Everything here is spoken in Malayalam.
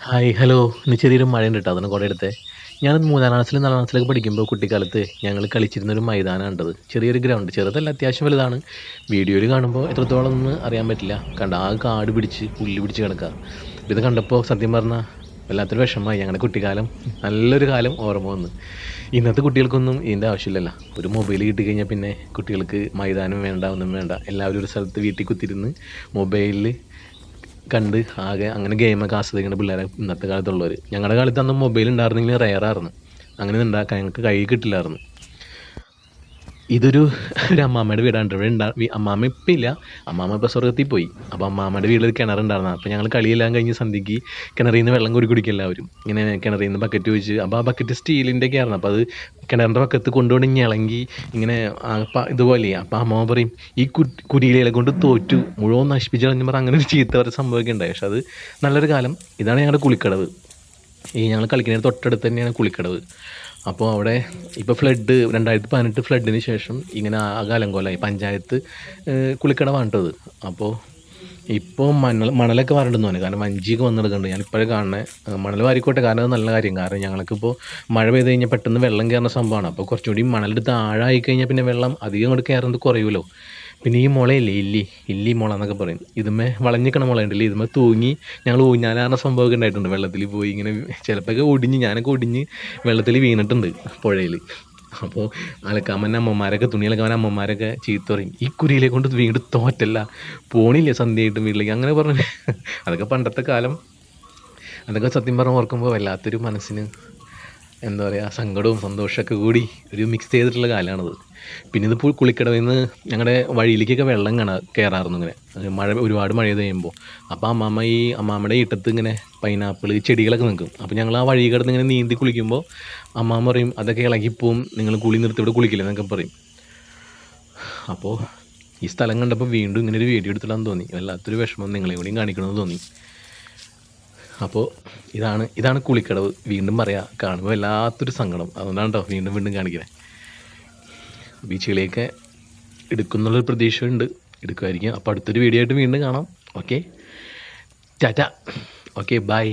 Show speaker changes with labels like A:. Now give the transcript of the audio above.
A: ഹായ് ഹലോ ഇന്ന് ചെറിയൊരു മഴയുണ്ട് കേട്ടോ അതാണ് കുട എടുത്തേ. ഞാനത് 3-ാം ക്ലാസ്സിലും 4-ാം ക്ലാസ്സിലൊക്കെ പഠിക്കുമ്പോൾ കുട്ടിക്കാലത്ത് ഞങ്ങൾ കളിച്ചിരുന്നൊരു മൈതാനം കണ്ടത്. ചെറിയൊരു ഗ്രൗണ്ട്, ചെറുതല്ല അത്യാവശ്യം വലുതാണ്. വീഡിയോയിൽ കാണുമ്പോൾ എത്രത്തോളം എന്ന് അറിയാൻ പറ്റില്ല. കണ്ട ആ കാട് പിടിച്ച് പുല്ല് പിടിച്ച് കിടക്കുക. ഇത് കണ്ടപ്പോൾ സത്യം പറഞ്ഞാൽ വല്ലാത്തൊരു വിഷമമായി. ഞങ്ങളുടെ കുട്ടിക്കാലം നല്ലൊരു കാലം ഓർമ്മ വന്ന്. ഇന്നത്തെ കുട്ടികൾക്കൊന്നും ഇതിൻ്റെ ആവശ്യമില്ലല്ലോ. ഒരു മൊബൈൽ കിട്ടിക്കഴിഞ്ഞാൽ പിന്നെ കുട്ടികൾക്ക് മൈതാനം വേണ്ട, ഒന്നും വേണ്ട. എല്ലാവരും ഒരു സ്ഥലത്ത് വീട്ടിൽ കുത്തിരുന്ന് മൊബൈലിൽ കണ്ട് ആകെ അങ്ങനെ ഗെയിമൊക്കെ ആസ്വദിക്കുന്ന പിള്ളേരെ ഇന്നത്തെ കാലത്തുള്ളവർ. ഞങ്ങളുടെ കാലത്ത് അന്ന് മൊബൈൽ ഉണ്ടായിരുന്നെങ്കിൽ റെയറായിരുന്നു. അങ്ങനെ ഉണ്ടാക്കാൻ ഞങ്ങൾക്ക് കൈ കിട്ടില്ലായിരുന്നു. ഇതൊരു അമ്മാമ്മയുടെ വീടാണ്. അമ്മാമ്മ ഇപ്പം ഇല്ല, അമ്മാമ്മ ഇപ്പോൾ സ്വർഗത്തിൽ പോയി. അപ്പോൾ അമ്മാമ്മയുടെ വീട്ടിലൊരു കിണറുണ്ടായിരുന്നു. അപ്പോൾ ഞങ്ങൾ കളിയെല്ലാം കഴിഞ്ഞ് സന്ധ്യയ്ക്ക് കിണറിൽ നിന്ന് വെള്ളം കുടിക്കും എല്ലാവരും. ഇങ്ങനെ കിണറിൽ നിന്ന് ബക്കറ്റ് ഒഴിച്ച്, അപ്പോൾ ആ ബക്കറ്റ് സ്റ്റീലിൻ്റെ ഒക്കെ ആയിരുന്നു. അപ്പോൾ അത് കിണറിൻ്റെ പക്കത്ത് കൊണ്ടുകൊണ്ട് ഇളകി ഇങ്ങനെ ഇതുപോലെയാണ്. അപ്പോൾ അമ്മാമ്മ പറയും, ഈ കുരിയിലെ കൊണ്ട് തോറ്റു, മുഴുവൻ നശിപ്പിച്ച് കളഞ്ഞ് പറഞ്ഞാൽ അങ്ങനെ ഒരു ചീത്ത ഒരു സംഭവമൊക്കെ ഉണ്ടായി. പക്ഷെ അത് നല്ലൊരു കാലം. ഇതാണ് ഞങ്ങളുടെ കുളിക്കടവ്. ഞങ്ങൾ കളിക്കുന്നതിന് തൊട്ടടുത്ത് തന്നെയാണ് കുളിക്കടവ്. അപ്പോൾ അവിടെ ഇപ്പോൾ 2018 ഫ്ലഡിന് ശേഷം ഇങ്ങനെ ആകെ അലങ്കോലമായി. പഞ്ചായത്ത് കുളിക്കടവാണ് കേട്ടത്. അപ്പോൾ ഇപ്പോൾ മണലൊക്കെ വാരണ്ടെന്ന് തോന്നി, കാരണം വഞ്ചിയൊക്കെ വന്നെടുക്കുന്നുണ്ട്. ഞാനിപ്പോഴേ കാണുന്നത് മണൽ വാരിക്കോട്ടെ, കാരണം അത് നല്ല കാര്യം. കാരണം ഞങ്ങൾക്കിപ്പോൾ മഴ പെയ്ത് കഴിഞ്ഞാൽ പെട്ടെന്ന് വെള്ളം കയറുന്ന സംഭവമാണ്. അപ്പോൾ കുറച്ചുകൂടി മണലെടുത്ത് ആഴമായി കഴിഞ്ഞാൽ പിന്നെ വെള്ളം അധികം അങ്ങോട്ട് കയറുന്നത് കുറയുമല്ലോ. പിന്നെ ഈ മുളയില്ലേ, ഇല്ലി മുള എന്നൊക്കെ പറയും. ഇതുമേ വളഞ്ഞിക്കണ മുളയുണ്ടല്ലേ, ഇതുമേ തൂങ്ങി ഞങ്ങൾ ഊഞ്ഞാലാറുന്ന സംഭവമൊക്കെ ഉണ്ടായിട്ടുണ്ട്. വെള്ളത്തിൽ പോയി ഇങ്ങനെ ചിലപ്പോഴൊക്കെ ഞാനൊക്കെ ഒടിഞ്ഞ് വെള്ളത്തിൽ വീണിട്ടുണ്ട് പുഴയിൽ. അപ്പോൾ അലക്കാമൻ അമ്മമാരൊക്കെ, തുണി അലക്കാമൻ അമ്മമാരൊക്കെ ചീത്ത പറയും, ഈ കുരിയിലെ കൊണ്ട് വീണ്ടും തോറ്റല്ല, പോണില്ലേ സന്ധ്യയായിട്ടും വീട്ടിലേക്ക്, അങ്ങനെ പറഞ്ഞു. അതൊക്കെ പണ്ടത്തെ കാലം. അതൊക്കെ സത്യം പറഞ്ഞ് ഓർക്കുമ്പോൾ വല്ലാത്തൊരു മനസ്സിന് എന്താ പറയുക, സങ്കടവും സന്തോഷമൊക്കെ കൂടി ഒരു മിക്സ് ചെയ്തിട്ടുള്ള കാലമാണത്. പിന്നെ ഇതിപ്പോൾ കുളിക്കടവിൽ നിന്ന് ഞങ്ങളുടെ വഴിയിലേക്കൊക്കെ വെള്ളം കയറാറുന്നു ഇങ്ങനെ ഒരുപാട് മഴ കഴിയുമ്പോൾ. അപ്പോൾ അമ്മാമ്മയുടെ ഈട്ടത്ത് ഇങ്ങനെ പൈനാപ്പിൾ ചെടികളൊക്കെ നിൽക്കും. അപ്പോൾ ഞങ്ങൾ ആ വഴി കിടന്ന് ഇങ്ങനെ നീന്തി കുളിക്കുമ്പോൾ അമ്മാമ്മ പറയും, അതൊക്കെ ഇളകിപ്പോവും, നിങ്ങൾ കുളി നിർത്തി ഇവിടെ കുളിക്കില്ല എന്നൊക്കെ പറയും. അപ്പോൾ ഈ സ്ഥലം കണ്ടപ്പോൾ വീണ്ടും ഇങ്ങനെ ഒരു വീഡിയോ എടുത്തിടാൻ തോന്നി. വല്ലാത്തൊരു വിഷമം നിങ്ങളെ കൂടിയും കാണിക്കണമെന്ന് തോന്നി. അപ്പോൾ ഇതാണ് കുളിക്കടവ്. വീണ്ടും പറയാം, കാണുമ്പോൾ വല്ലാത്തൊരു സങ്കടം. അതുകൊണ്ടാണ് കേട്ടോ വീണ്ടും കാണിക്കുന്നത്. ബീച്ചുകളിലേക്ക് എടുക്കുന്നുള്ളൊരു പ്രതീക്ഷയുണ്ട്, എടുക്കുമായിരിക്കും. അപ്പോൾ അടുത്തൊരു വീഡിയോ ആയിട്ട് വീണ്ടും കാണാം. Okay, tata. Okay, by.